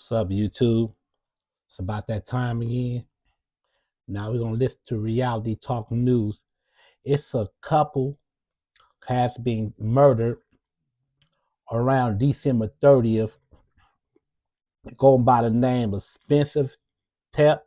What's up, YouTube? It's about that time again. Now we're gonna listen to reality talk news. It's a couple has been murdered around December 30th, going by the name of Spencer Tepe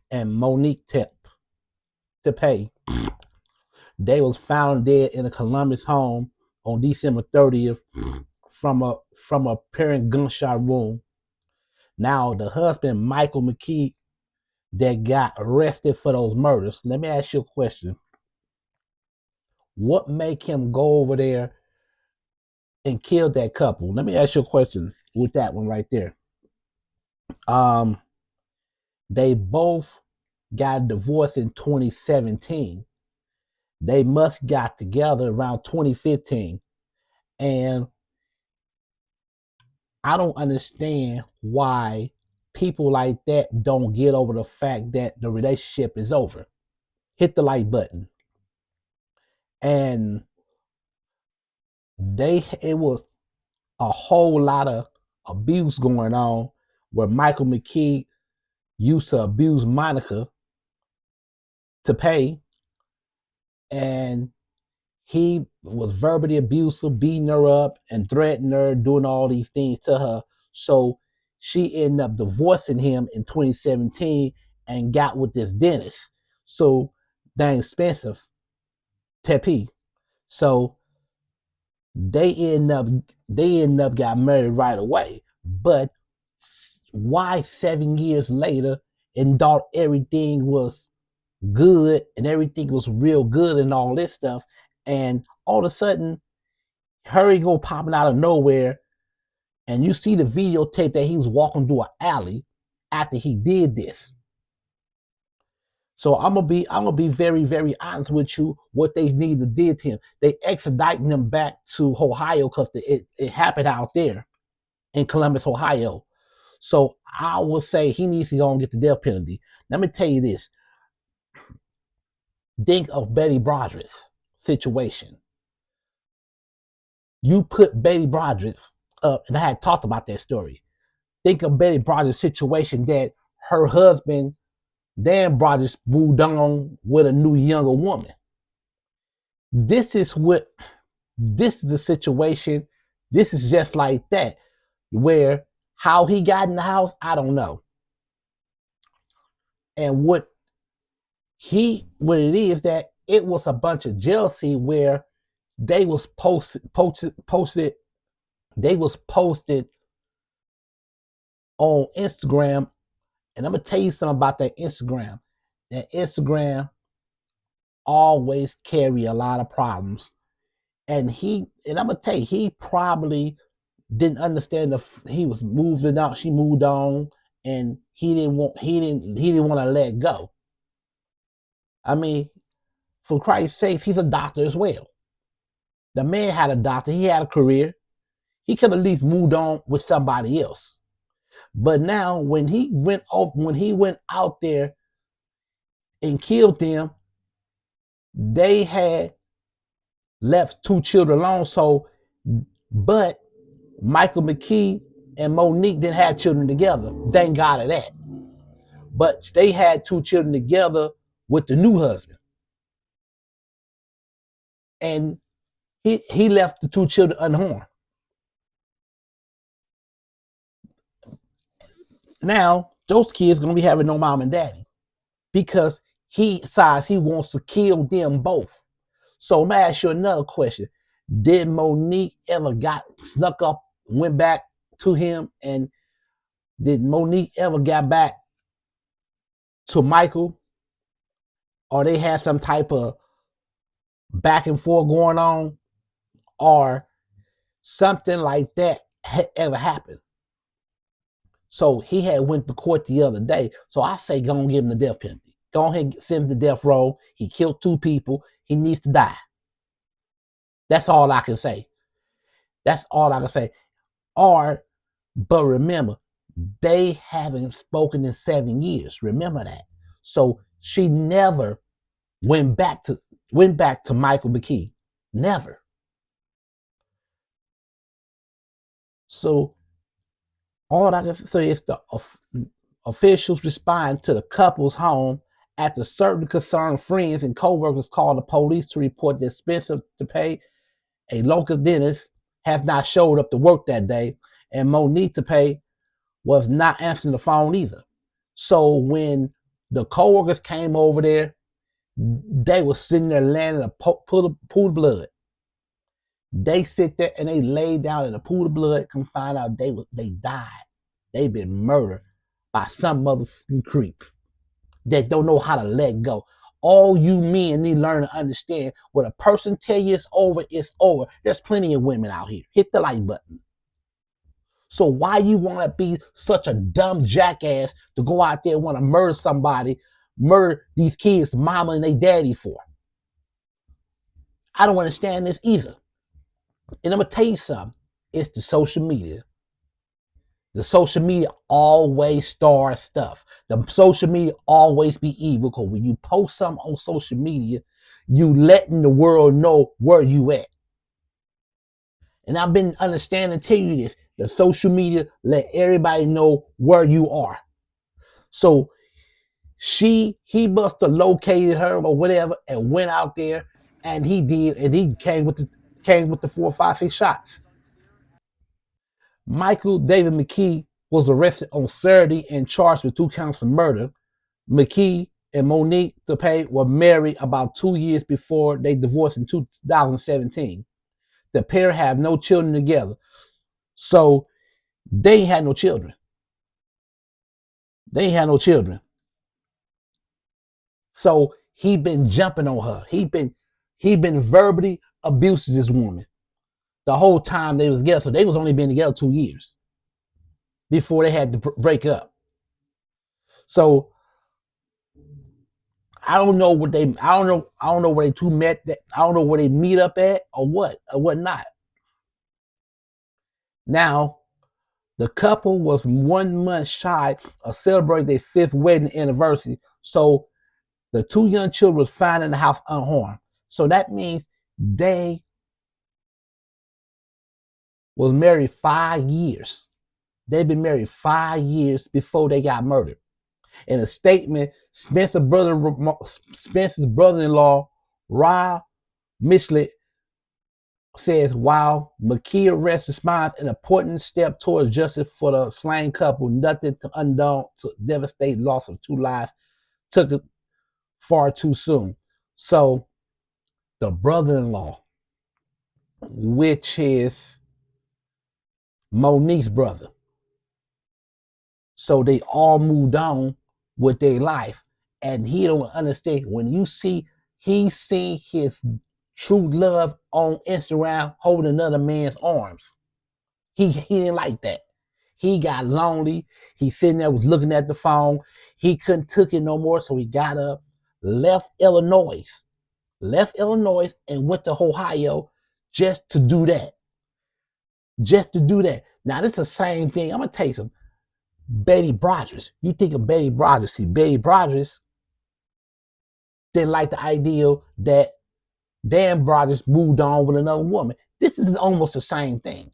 and Monique Tepe. They was found dead in a Columbus home on December 30th from a apparent gunshot wound. Now the husband, Michael McKee, that got arrested for those murders. Let me ask you a question. What make him go over there and kill that couple? Let me ask you a question with that one right there. They both got divorced in 2017. They must got together around 2015. And I don't understand why people like that don't get over the fact that the relationship is over. Hit the like button. And it was a whole lot of abuse going on where Michael McKee used to abuse Monica to pay, and he was verbally abusive, beating her up and threatening her, doing all these things to her. So she ended up divorcing him in 2017 and got with this dentist. So dang expensive, Tepe. So they end up got married right away. But why 7 years later and thought everything was good and everything was real good and all this stuff, and all of a sudden Hurry go popping out of nowhere, and you see the videotape that he was walking through an alley after he did this. So I'm gonna be very, very honest with you. What they need to do to him, they extraditing him back to Ohio because it happened out there in Columbus, Ohio. So I would say he needs to go and get the death penalty. Let me tell you this. Think of Betty Broderick's situation. You put Betty Broderick up, and I had talked about that story. Think of Betty Broderick's situation that her husband, Dan Broderick, moved on with a new younger woman. This is the situation. This is just like that, where how he got in the house, I don't know. And what it is that it was a bunch of jealousy where they was posted on Instagram. And I'm gonna tell you something about that Instagram. That Instagram always carry a lot of problems. And I'm gonna tell you, he probably didn't understand he was moving out. She moved on, and he didn't want to let go. I mean, for Christ's sake, he's a doctor as well. The man had a doctor. He had a career. He could at least moved on with somebody else. But now, when he went out there and killed them, they had left 2 children alone. So, but Michael McKee and Monique didn't have children together. Thank God of that. But they had 2 children together with the new husband. And he left the 2 children unharmed. Now, those kids are going to be having no mom and daddy because he decides he wants to kill them both. So I'm going to ask you another question. Did Monique ever snuck up, went back to him, and did Monique ever got back to Michael? Or they had some type of back and forth going on? Or something like that ever happened? So he had went to court the other day. So I say go and give him the death penalty. Go ahead and send him to death row. He killed 2 people. He needs to die. That's all I can say. That's all I can say. But remember, they haven't spoken in 7 years. Remember that. So she never went back to Michael McKee. Never. So All I can say is the officials respond to the couple's home after certain concerned friends and co-workers called the police to report that Spencer Tepe, a local dentist, has not showed up to work that day, and Monique Tepe was not answering the phone either. So when the co-workers came over there, they were sitting there laying in a pool of blood. They sit there and they lay down in a pool of blood. Come find out they died. They've been murdered by some motherfucking creep that don't know how to let go. All you men need to learn to understand when a person tell you it's over, it's over. There's plenty of women out here. Hit the like button. So why you want to be such a dumb jackass to go out there and want to murder somebody, murder these kids' mama and they daddy for? I don't understand this either. And I'm going to tell you something. It's the social media. The social media always starts stuff. The social media always be evil because when you post something on social media, you letting the world know where you at. And I've been understanding telling you this. The social media let everybody know where you are. So he must have located her or whatever and went out there and he did, and he came with the 4, 5, 6 shots. Michael David McKee was arrested on Saturday and charged with 2 counts of murder. McKee and Monique Tepe were married about 2 years before they divorced in 2017. The pair have no children together. So they ain't had no children. They ain't had no children. So he been jumping on her. He been verbally abusing this woman the whole time they was together. So they was only been together 2 years before they had to break up. So I don't know where they two met. I don't know where they meet up at or what not. Now, the couple was 1 month shy of celebrating their 5th wedding anniversary. So the 2 young children was found in the house unharmed. So that means they was married 5 years. They've been married 5 years before they got murdered. In a statement, Spencer's brother-in-law, Ra Michelet, says, while McKee arrest responds an important step towards justice for the slain couple, nothing to undo to devastate loss of 2 lives took it far too soon. So the brother-in-law, which is Monique's brother, so they all moved on with their life, and he don't understand. When you see he's seen his true love on Instagram holding another man's arms, he didn't like that. He got lonely. He sitting there was looking at the phone. He couldn't took it no more, so he got up, left Illinois and went to Ohio just to do that. Now this is the same thing. I'm gonna tell you something. Betty Broderick. You think of Betty Broderick. See, Betty Broderick didn't like the idea that Dan Broderick moved on with another woman. This is almost the same thing.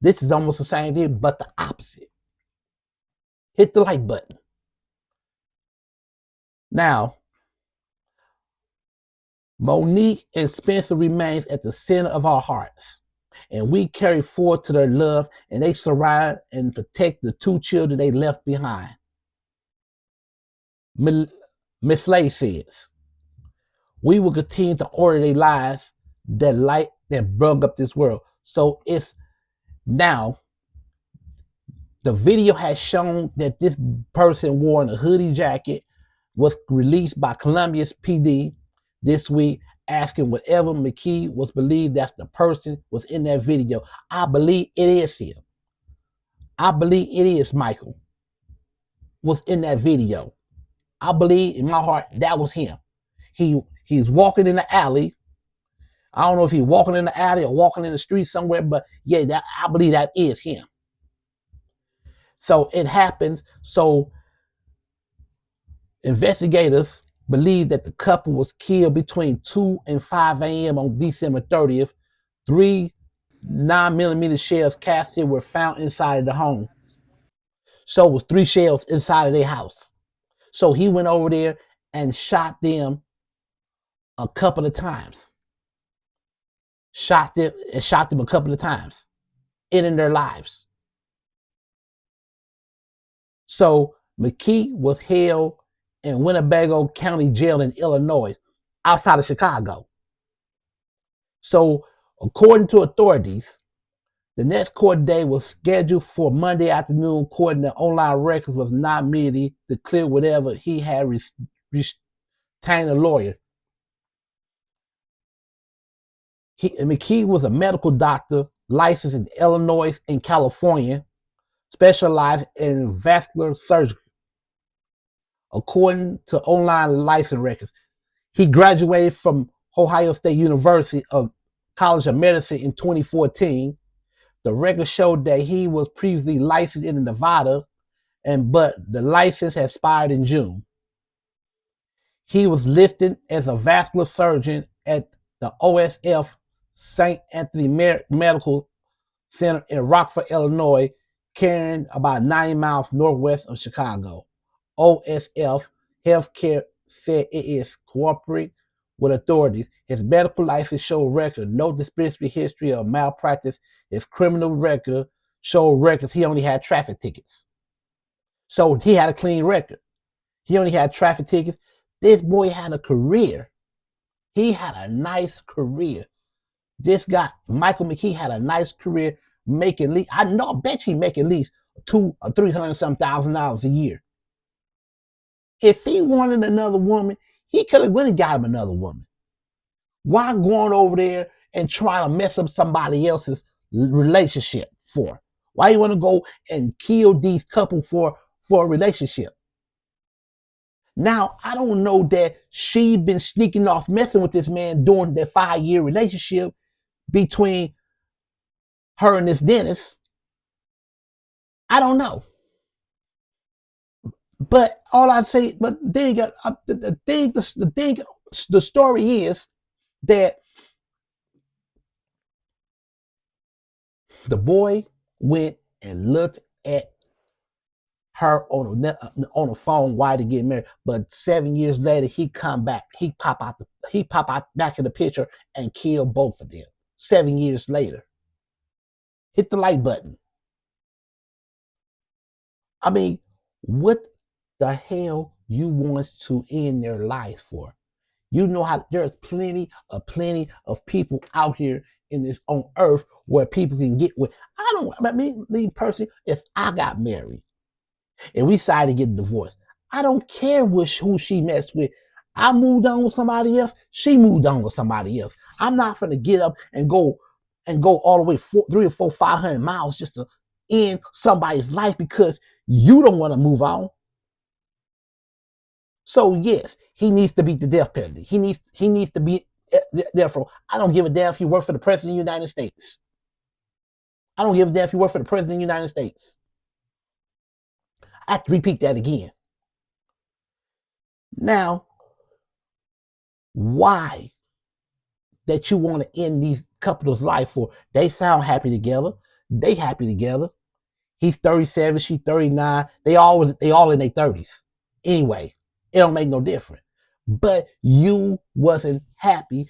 But the opposite. Hit the like button. Now, Monique and Spencer remains at the center of our hearts. And we carry forward to their love, and they surround and protect the 2 children they left behind. Miss Lay says, we will continue to order their lives, that light that brought up this world. So it's now, the video has shown that this person wore a hoodie jacket was released by Columbia's PD this week, asking whatever McKee was believed that's the person was in that video. I believe it is him. I believe it is Michael was in that video. I believe in my heart that was him. He's walking in the alley. I don't know if he's walking in the alley or walking in the street somewhere, but yeah, I believe that is him. So it happens. So investigators believe that the couple was killed between 2 and 5 a.m. on December 30th. 3 9mm shells casted were found inside of the home. So it was 3 shells inside of their house. So he went over there and shot them a couple of times. Shot them a couple of times, ending their lives. So McKee was held in Winnebago County Jail in Illinois, outside of Chicago. So according to authorities, the next court date was scheduled for Monday afternoon. According to online records, was not merely to clear whatever he had retained a lawyer. McKee was a medical doctor licensed in Illinois and California, specialized in vascular surgery. According to online license records, he graduated from Ohio State University of College of Medicine in 2014. The record showed that he was previously licensed in Nevada, but the license had expired in June. He was listed as a vascular surgeon at the OSF St. Anthony Medical Center in Rockford, Illinois, carrying about 90 miles northwest of Chicago. OSF Healthcare said it is cooperating with authorities. His medical license showed record, no dispensary history of malpractice. His criminal record showed records. He only had traffic tickets. So he had a clean record. He only had traffic tickets. This boy had a career. He had a nice career. This guy, Michael McKee, had a nice career making, I bet he make at least $200,000 or $300,000 a year. If he wanted another woman, he could have really got him another woman. Why going over there and trying to mess up somebody else's relationship for? Why you want to go and kill these couple for a relationship? Now, I don't know that she been sneaking off messing with this man during their 5-year relationship between her and this dentist. I don't know. But all I'd say, but the story is that the boy went and looked at her on the phone while they get married, but 7 years later he come back, he pop out back in the picture and kill both of them. 7 years later, hit the like button. I mean, what the hell you want to end their life for? You know how there's plenty of people out here in this on earth where people can get with. Me personally, if I got married and we decided to get divorced, I don't care who she messed with. I moved on with somebody else. She moved on with somebody else. I'm not gonna get up and go all the way 300 or 400, 500 miles just to end somebody's life because you don't want to move on. So yes, he needs to beat the death penalty. He needs to be therefore. I don't give a damn if you work for the President of the United States. I don't give a damn if you work for the President of the United States. I have to repeat that again. Now, why that you want to end these couples' life for? They sound happy together. They happy together. He's 37, she's 39. They all in their 30s. Anyway, it don't make no difference. But you wasn't happy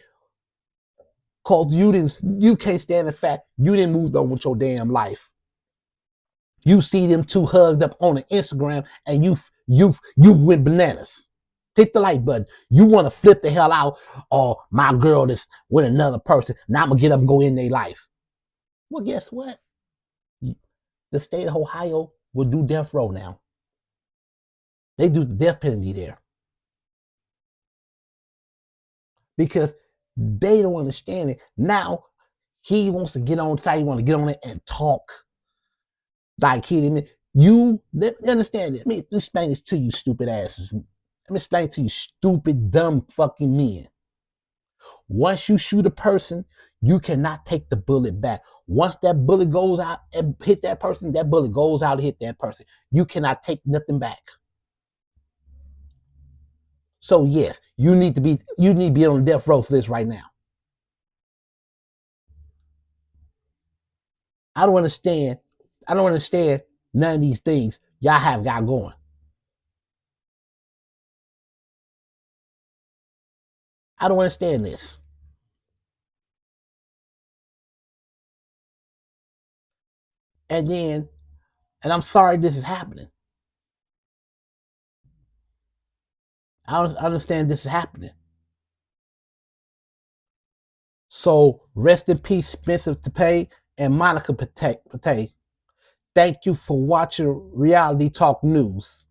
because you can't stand the fact you didn't move on with your damn life. You see them two hugged up on the Instagram and you went bananas. Hit the like button. You want to flip the hell out. Oh, my girl is with another person. Now I'm going to get up and go in their life. Well, guess what? The state of Ohio will do death row now. They do the death penalty there. Because they don't understand it. Now, he wants to get on site. He wants to get on it and talk like he didn't. You understand it. Let me explain this to you, stupid asses. Let me explain it to you, stupid, dumb fucking men. Once you shoot a person, you cannot take the bullet back. Once that bullet goes out and hit that person, that bullet goes out and hit that person. You cannot take nothing back. So yes, you need to be on the death row list right now. I don't understand none of these things. y'all have got going. I don't understand this. And I'm sorry this is happening. I understand this is happening. So rest in peace, Spencer Tepe and Monica Pate. Thank you for watching Reality Talk News.